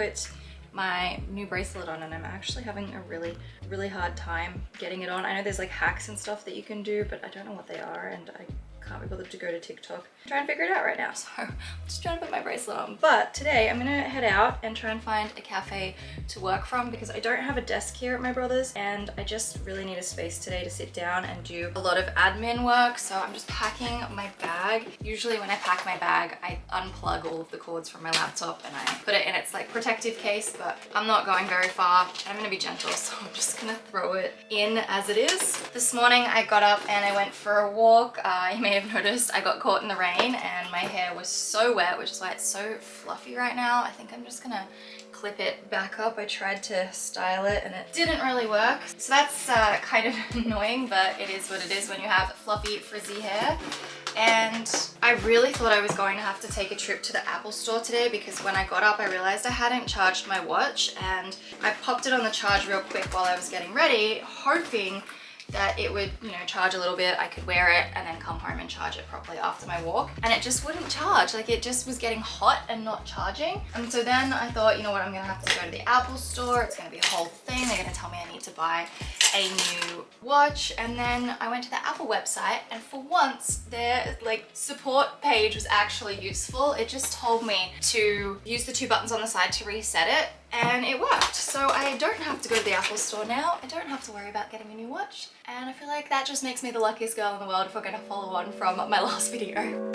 put my new bracelet on, and I'm actually having a really hard time getting it on. I know there's like hacks and stuff that you can do, but I don't know what they are, and I can't be bothered to go to TikTok and try and figure it out right now. So I'm just trying to put my bracelet on. But today I'm gonna head out and try and find a cafe to work from, because I don't have a desk here at my brother's, and I just really need a space today to sit down and do a lot of admin work. So I'm just packing my bag. Usually when I pack my bag, I unplug all of the cords from my laptop and I put it in its like protective case, but I'm not going very far. I'm gonna be gentle, so I'm just gonna throw it in as it is. This morning I got up and I went for a walk. You may have noticed I got caught in the rain and my hair was so wet, which is why it's so fluffy right now. I think I'm just gonna clip it back up. I tried to style it and it didn't really work. So that's kind of annoying, but it is what it is when you have fluffy, frizzy hair. And I really thought I was going to have to take a trip to the Apple store today, because when I got up I realized I hadn't charged my watch, and I popped it on the charge real quick while I was getting ready, hoping that it would, you know, charge a little bit, I could wear it and then come home and charge it properly after my walk. And it just wouldn't charge, like it just was getting hot and not charging. And so then I thought, you know what, I'm gonna have to go to the Apple store. It's gonna be a whole thing. They're gonna tell me I need to buy a new watch. And then I went to the Apple website, and for once their like support page was actually useful. It just told me to use the two buttons on the side to reset it, and it worked. So I don't have to go to the Apple store now. I don't have to worry about getting a new watch. And I feel like that just makes me the luckiest girl in the world if we're gonna follow on from my last video.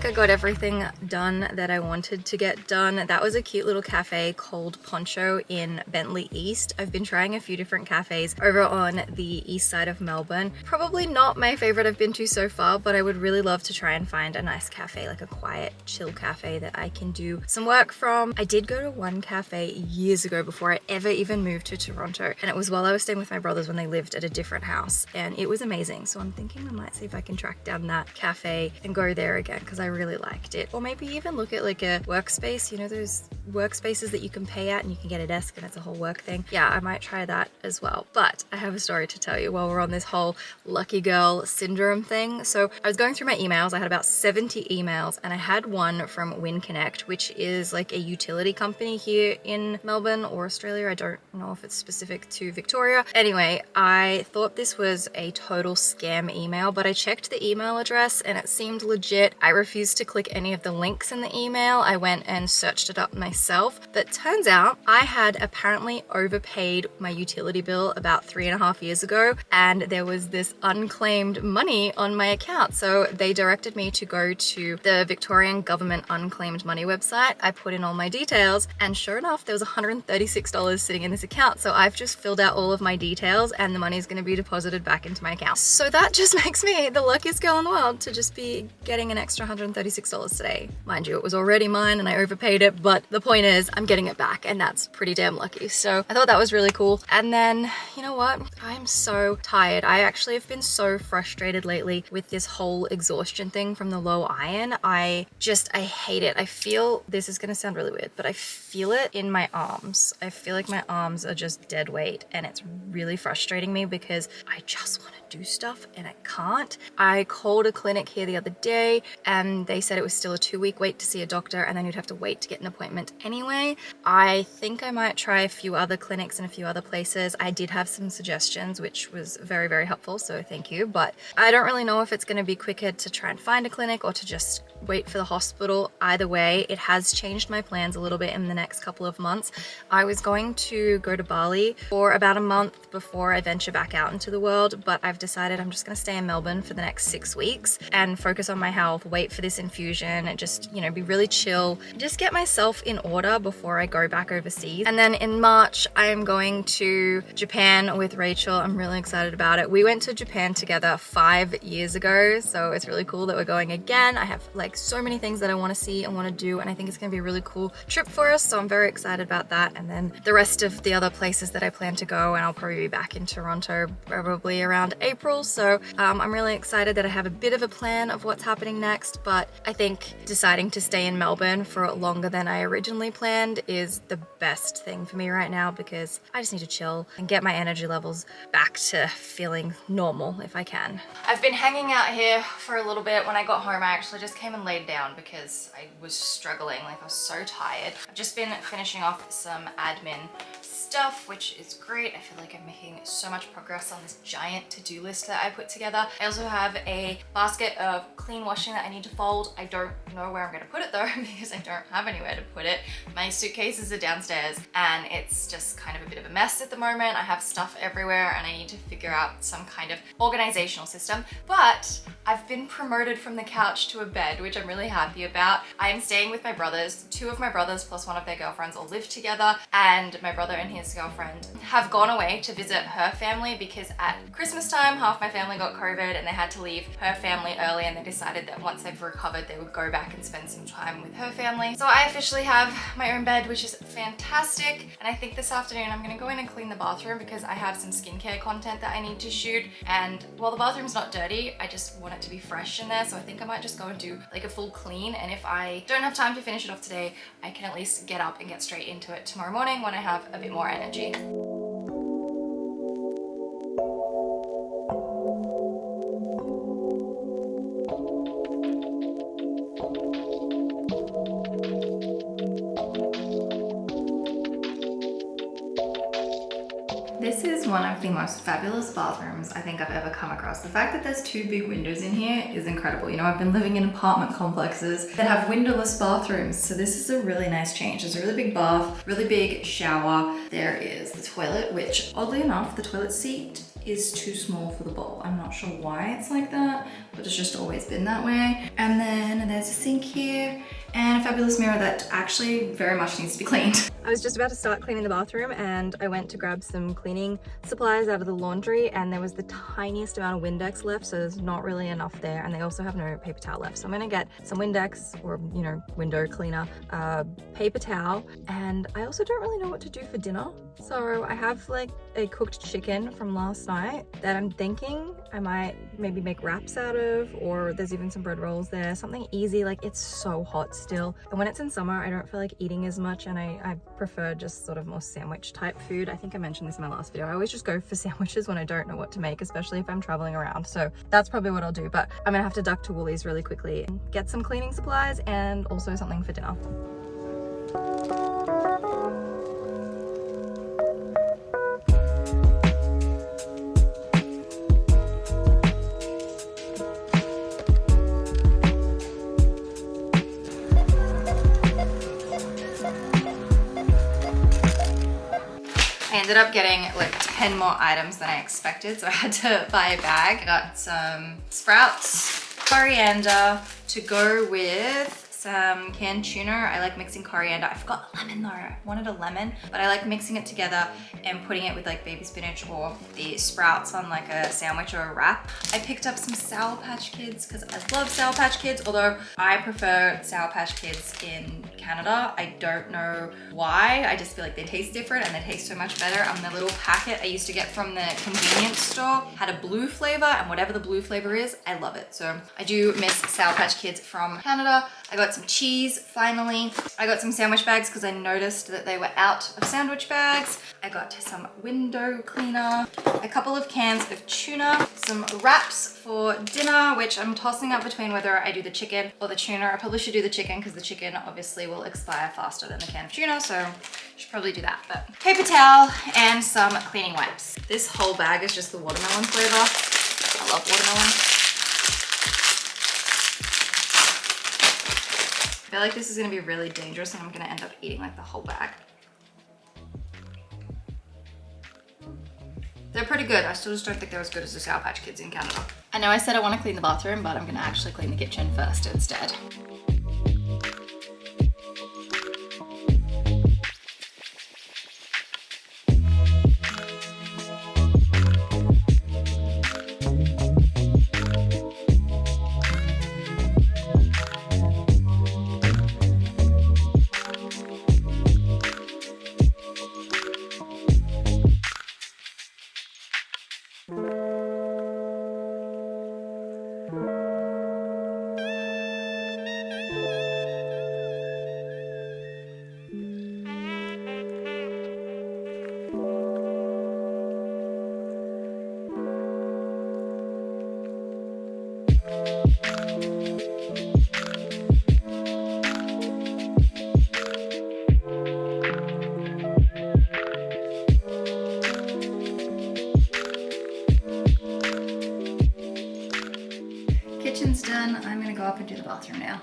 I got everything done that I wanted to get done. That was a cute little cafe called Poncho in Bentley East. I've been trying a few different cafes over on the east side of Melbourne. Probably not my favorite I've been to so far, but I would really love to try and find a nice cafe, like a quiet, chill cafe that I can do some work from. I did go to one cafe years ago before I ever even moved to Toronto, and it was while I was staying with my brothers when they lived at a different house, and it was amazing. So I'm thinking I might see if I can track down that cafe and go there again, because I really liked it. Or maybe even look at like a workspace, you know, those workspaces that you can pay at and you can get a desk and it's a whole work thing. Yeah, I might try that as well. But I have a story to tell you while we're on this whole lucky girl syndrome thing. So I was going through my emails. I had about 70 emails, and I had one from WinConnect, which is like a utility company here in Melbourne or Australia. I don't know if it's specific to Victoria. Anyway, I thought this was a total scam email, but I checked the email address and it seemed legit. I refused to click any of the links in the email. I went and searched it up myself, but turns out I had apparently overpaid my utility bill about 3.5 years ago, and there was this unclaimed money on my account. So they directed me to go to the Victorian Government Unclaimed Money website. I put in all my details, and sure enough, there was $136 sitting in this account. So I've just filled out all of my details and the money is going to be deposited back into my account. So that just makes me the luckiest girl in the world to just be getting an extra $136 today. Mind you, it was already mine and I overpaid it, but the point is I'm getting it back, and that's pretty damn lucky. So I thought that was really cool. And then, you know what? I'm so tired. I actually have been so frustrated lately with this whole exhaustion thing from the low iron. I hate it. I feel, this is gonna sound really weird, but I feel it in my arms. I feel like my arms are just dead weight, and it's really frustrating me because I just want to do stuff and I can't. I called a clinic here the other day and they said it was still a 2-week wait to see a doctor, and then you'd have to wait to get an appointment anyway. I think I might try a few other clinics and a few other places. I did have some suggestions, which was very, very helpful, so thank you. But I don't really know if it's going to be quicker to try and find a clinic or to just wait for the hospital. Either way, it has changed my plans a little bit in the next couple of months. I was going to go to Bali for about a month before I venture back out into the world, but I've decided I'm just going to stay in Melbourne for the next 6 weeks and focus on my health, wait for this this infusion and just, you know, be really chill, just get myself in order before I go back overseas. And then in March, I am going to Japan with Rachel. I'm really excited about it. We went to Japan together 5 years ago, so it's really cool that we're going again. I have like so many things that I want to see and want to do, and I think it's going to be a really cool trip for us, so I'm very excited about that. And then the rest of the other places that I plan to go, and I'll probably be back in Toronto probably around April. So I'm really excited that I have a bit of a plan of what's happening next, but I think deciding to stay in Melbourne for longer than I originally planned is the best thing for me right now, because I just need to chill and get my energy levels back to feeling normal if I can. I've been hanging out here for a little bit. When I got home, I actually just came and laid down because I was struggling, like I was so tired. I've just been finishing off some admin stuff, which is great. I feel like I'm making so much progress on this giant to-do list that I put together. I also have a basket of clean washing that I need to fold. I don't know where I'm going to put it though, because I don't have anywhere to put it. My suitcases are downstairs and it's just kind of a bit of a mess at the moment. I have stuff everywhere and I need to figure out some kind of organizational system. But I've been promoted from the couch to a bed, which I'm really happy about. I am staying with my brothers. 2 of my brothers plus one of their girlfriends all live together, and my brother and his girlfriend have gone away to visit her family because at Christmas time half my family got COVID and they had to leave her family early, and they decided that once they've recovered they would go back and spend some time with her family. So I officially have my own bed, which is fantastic. And I think this afternoon I'm gonna go in and clean the bathroom because I have some skincare content that I need to shoot, and while the bathroom's not dirty, I just want it to be fresh in there. So I think I might just go and do like a full clean, and if I don't have time to finish it off today, I can at least get up and get straight into it tomorrow morning when I have a bit more energy. This is one of the most fabulous bathrooms I think I've ever come across. The fact that there's 2 big windows in here is incredible. You know, I've been living in apartment complexes that have windowless bathrooms, so this is a really nice change. There's a really big bath, really big shower. There is the toilet, which oddly enough, the toilet seat is too small for the bowl. I'm not sure why it's like that, but it's just always been that way. And then there's a sink here and a fabulous mirror that actually very much needs to be cleaned. I was just about to start cleaning the bathroom and I went to grab some cleaning supplies out of the laundry, and there was the tiniest amount of Windex left, so there's not really enough there, and they also have no paper towel left. So I'm gonna get some Windex, or you know, window cleaner, paper towel, and I also don't really know what to do for dinner. So I have like a cooked chicken from last night that I'm thinking I might maybe make wraps out of, or there's even some bread rolls there, something easy. Like, it's so hot still, and when it's in summer I don't feel like eating as much, and I prefer just sort of more sandwich type food. I think I mentioned this in my last video. I always just go for sandwiches when I don't know what to make, especially if I'm traveling around. So that's probably what I'll do, but I'm gonna have to duck to Woolies really quickly and get some cleaning supplies and also something for dinner. I ended up getting like 10 more items than I expected, so I had to buy a bag. I got some sprouts, coriander to go with some canned tuna. I like mixing coriander. I forgot a lemon though. I wanted a lemon, but I like mixing it together and putting it with like baby spinach or the sprouts on like a sandwich or a wrap. I picked up some Sour Patch Kids because I love Sour Patch Kids, although I prefer Sour Patch Kids in Canada. I don't know why. I just feel like they taste different and they taste so much better. The little packet I used to get from the convenience store had a blue flavor, and whatever the blue flavor is, I love it. So I do miss Sour Patch Kids from Canada. I got some cheese finally. I got some sandwich bags because I noticed that they were out of sandwich bags. I got some window cleaner, a couple of cans of tuna, some wraps for dinner, which I'm tossing up between whether I do the chicken or the tuna. I probably should do the chicken because the chicken obviously will expire faster than the can of tuna, so I should probably do that. But paper towel and some cleaning wipes. This whole bag is just the watermelon flavor. I love watermelon. I feel like this is gonna be really dangerous and I'm gonna end up eating like the whole bag. They're pretty good. I still just don't think they're as good as the Sour Patch Kids in Canada. I know I said I want to clean the bathroom, but I'm gonna actually clean the kitchen first instead. Kitchen's done. I'm gonna go up and do the bathroom now.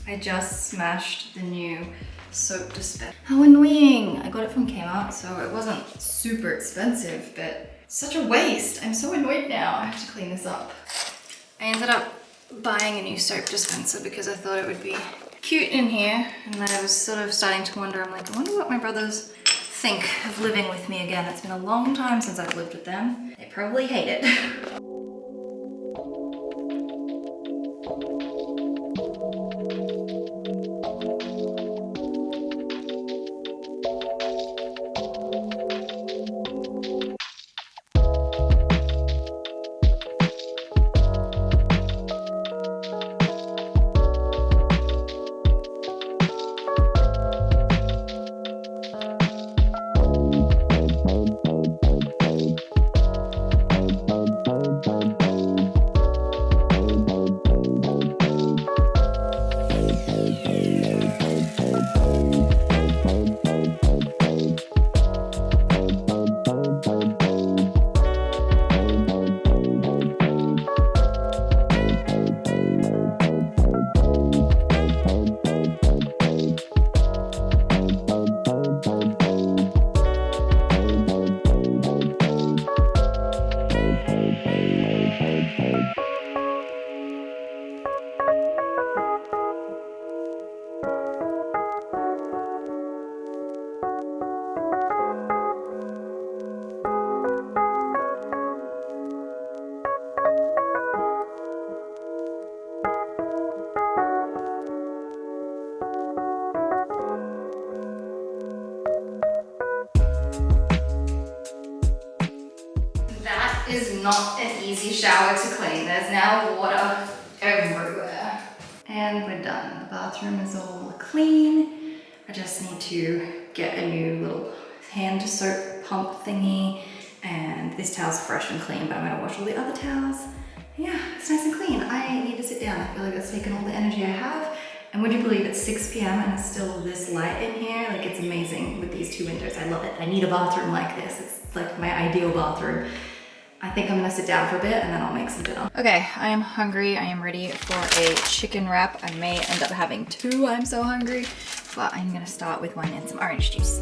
I just smashed the new soap dispenser. How annoying! I got it from Kmart, so it wasn't super expensive, but such a waste. I'm so annoyed now. I have to clean this up. I ended up buying a new soap dispenser because I thought it would be cute in here, and then I was sort of starting to wonder, I'm like, I wonder what my brothers think of living with me again. It's been a long time since I've lived with them. They probably hate it. Is not an easy shower to clean. There's now water everywhere. And we're done. The bathroom is all clean. I just need to get a new little hand soap pump thingy. And this towel's fresh and clean, but I'm gonna wash all the other towels. Yeah, it's nice and clean. I need to sit down. I feel like it's taken all the energy I have. And would you believe it's 6 p.m. and it's still this light in here? Like, it's amazing with these 2 windows. I love it. I need a bathroom like this. It's like my ideal bathroom. I think I'm gonna sit down for a bit and then I'll make some dinner. Okay, I am hungry. I am ready for a chicken wrap. I may end up having 2. I'm so hungry. But I'm gonna start with one and some orange juice.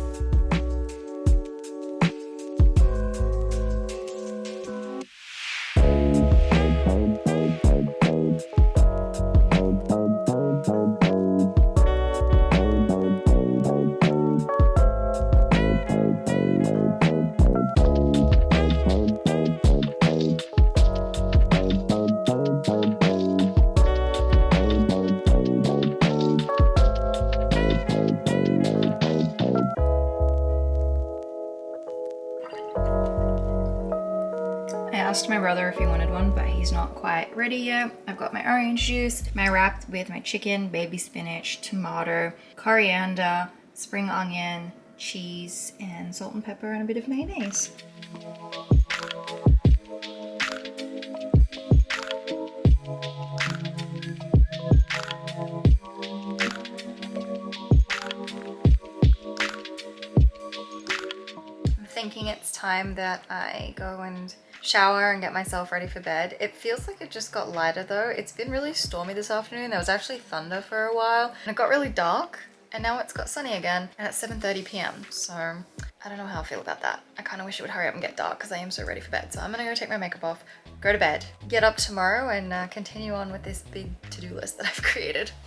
I asked my brother if he wanted one, but he's not quite ready yet. I've got my orange juice, my wrap with my chicken, baby spinach, tomato, coriander, spring onion, cheese, and salt and pepper, and a bit of mayonnaise. I'm thinking it's time that I go and shower and get myself ready for bed. It feels like it just got lighter though. It's been really stormy this afternoon. There was actually thunder for a while and it got really dark, and now it's got sunny again and it's 7:30 p.m. So I don't know how I feel about that. I kind of wish it would hurry up and get dark because I am so ready for bed. So I'm gonna go take my makeup off, go to bed, get up tomorrow and continue on with this big to-do list that I've created.